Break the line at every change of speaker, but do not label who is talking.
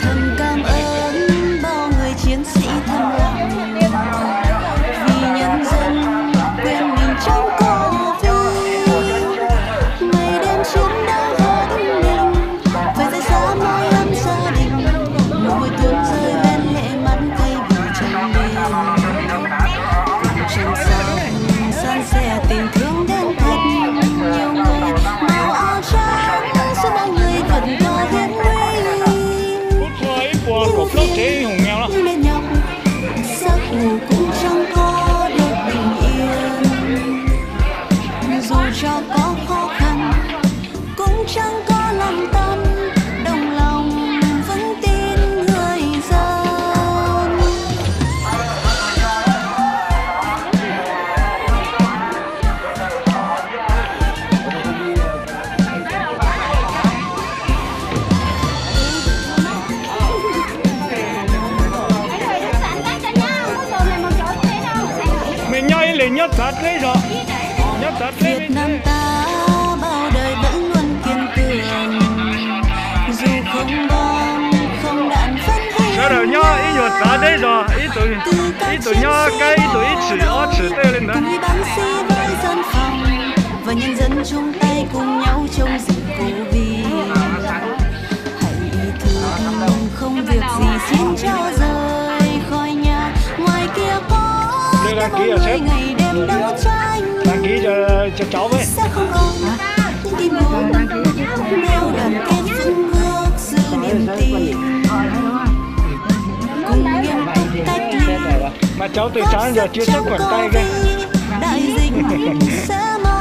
Thầm cảm ơn bao người chiến sĩ thầm lặng vì nhân dân quên mình trong Covid. Ngày đêm chiến đấu hết mình phải rời xa mái ấm gia đình, mùi tuôn rơi bên hệ mắt thay vì trong đêm. Cùng trên sông san sẻ tình thương đến thật nhiều người màu áo trắng giúp bao người vượt qua hiểm nguy.
Cột lót chế hùng nghèo lắm.
Bên nhau giấc ngủ cũng chẳng có được bình yên, dù cho có khó khăn cũng chẳng có lầm tâm, đồng lòng vẫn tin người dân.
Mình nhoi lên nhất thật đấy rồi. Nhất thật đấy.
Việt Nam ta bao đời vẫn luôn kiên cường, dù không bom không đạn vẫn hiên
Cái đầu nhoi ít rồi thật đấy rồi. Ít tụi nhoi cái ít tụi ít chỉ tê lên đấy.
cùng y bác sĩ với dân phòng và nhân dân chung tay cùng nhau chống dịch Covid. Hãy thường không việc gì xin cho rời khỏi nhà, ngoài kia có
Đây
bao
đăng ký à
người
sếp?
ngày đêm đấu tranh.
Đăng ký cho cháu với.
Sẽ không còn tin buồn nếu đoàn kết vững bước giữ niềm tin, cùng nghiêm túc cách ly.
Mà cháu từ sáng giờ chưa sức khuẩn tay kìa.
Đại dịch sẽ mau